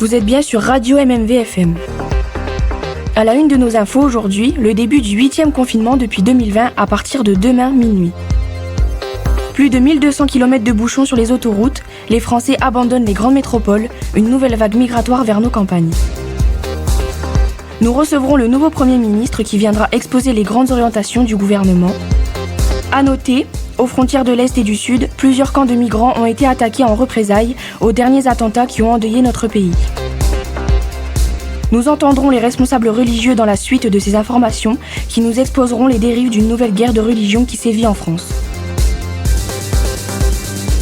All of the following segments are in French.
Vous êtes bien sur Radio MMV-FM. À la une de nos infos aujourd'hui, le début du 8e confinement depuis 2020 à partir de demain minuit. Plus de 1200 km de bouchons sur les autoroutes, les Français abandonnent les grandes métropoles, une nouvelle vague migratoire vers nos campagnes. Nous recevrons le nouveau Premier ministre qui viendra exposer les grandes orientations du gouvernement. À noter, aux frontières de l'Est et du Sud, plusieurs camps de migrants ont été attaqués en représailles aux derniers attentats qui ont endeuillé notre pays. Nous entendrons les responsables religieux dans la suite de ces informations qui nous exposeront les dérives d'une nouvelle guerre de religion qui sévit en France.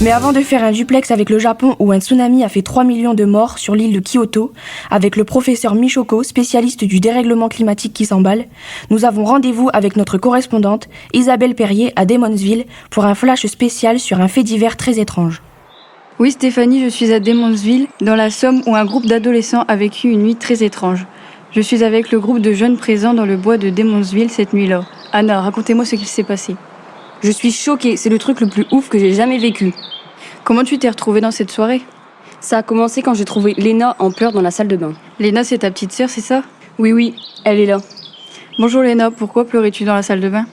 Mais avant de faire un duplex avec le Japon où un tsunami a fait 3 millions de morts sur l'île de Kyoto, avec le professeur Michoko, spécialiste du dérèglement climatique qui s'emballe, nous avons rendez-vous avec notre correspondante Isabelle Perrier à Demonsville pour un flash spécial sur un fait divers très étrange. Oui Stéphanie, je suis à Demonsville, dans la Somme où un groupe d'adolescents a vécu une nuit très étrange. Je suis avec le groupe de jeunes présents dans le bois de Demonsville cette nuit-là. Anna, racontez-moi ce qu'il s'est passé. Je suis choquée, c'est le truc le plus ouf que j'ai jamais vécu. Comment tu t'es retrouvée dans cette soirée ? Ça a commencé quand j'ai trouvé Léna en pleurs dans la salle de bain. Léna, c'est ta petite sœur, c'est ça ? Oui, elle est là. Bonjour Léna, pourquoi pleurais-tu dans la salle de bain ?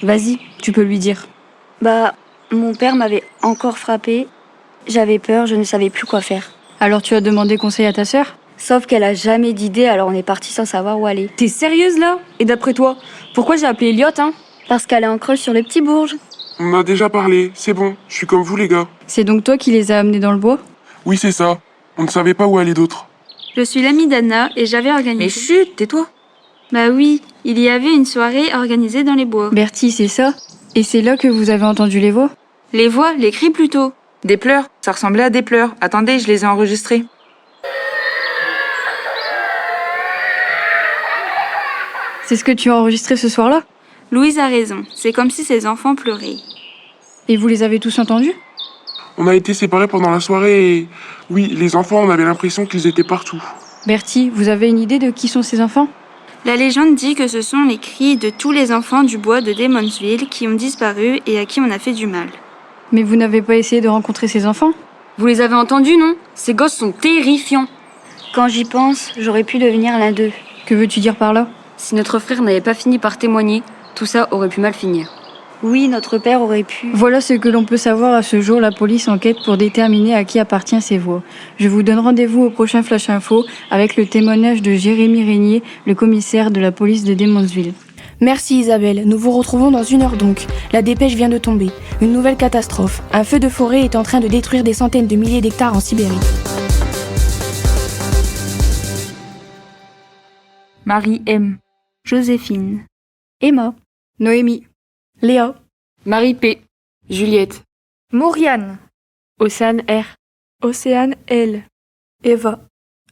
Vas-y, tu peux lui dire. Mon père m'avait encore frappée. J'avais peur, je ne savais plus quoi faire. Alors tu as demandé conseil à ta sœur ? Sauf qu'elle a jamais d'idée, alors on est parti sans savoir où aller. T'es sérieuse là ? Et d'après toi, pourquoi j'ai appelé Elliot Parce qu'elle est en creuse sur le petit bourge. On a déjà parlé, c'est bon, je suis comme vous les gars. C'est donc toi qui les as amenés dans le bois ? Oui, c'est ça. On ne savait pas où aller d'autre. Je suis l'amie d'Anna et j'avais organisé... Mais chut, tais-toi. Bah oui, il y avait une soirée organisée dans les bois. Bertie, c'est ça ? Et c'est là que vous avez entendu les voix ? Les voix, les cris plutôt. Des pleurs, ça ressemblait à des pleurs. Attendez, je les ai enregistrés. C'est ce que tu as enregistré ce soir-là ? Louise a raison, c'est comme si ses enfants pleuraient. Et vous les avez tous entendus ? On a été séparés pendant la soirée et... Oui, les enfants, on avait l'impression qu'ils étaient partout. Bertie, vous avez une idée de qui sont ces enfants ? La légende dit que ce sont les cris de tous les enfants du bois de Demonsville qui ont disparu et à qui on a fait du mal. Mais vous n'avez pas essayé de rencontrer ces enfants ? Vous les avez entendus, non ? Ces gosses sont terrifiants. Quand j'y pense, j'aurais pu devenir l'un d'eux. Que veux-tu dire par là ? Si notre frère n'avait pas fini par témoigner, tout ça aurait pu mal finir. Oui, notre père aurait pu... Voilà ce que l'on peut savoir à ce jour. La police enquête pour déterminer à qui appartient ces voix. Je vous donne rendez-vous au prochain Flash Info avec le témoignage de Jérémy Régnier, le commissaire de la police de Demonsville. Merci Isabelle, nous vous retrouvons dans 1 heure donc. La dépêche vient de tomber. Une nouvelle catastrophe. Un feu de forêt est en train de détruire des centaines de milliers d'hectares en Sibérie. Marie M. Joséphine. Emma. Noémie. Léa. Marie P. Juliette. Mauriane. Océane R. Océane L. Eva.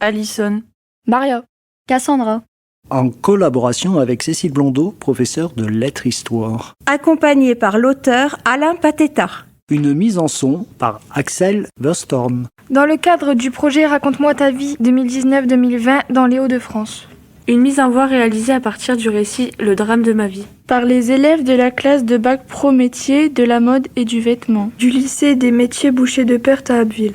Alison. Maria. Cassandra. En collaboration avec Cécile Blondeau, professeure de lettres-histoire. Accompagnée par l'auteur Alain Pateta. Une mise en son par Axel Verstorm. Dans le cadre du projet Raconte-moi ta vie 2019-2020 dans les Hauts-de-France. Une mise en voix réalisée à partir du récit Le drame de ma vie. Par les élèves de la classe de bac pro métier de la mode et du vêtement, du lycée des métiers Boucher de Perthes à Abbeville.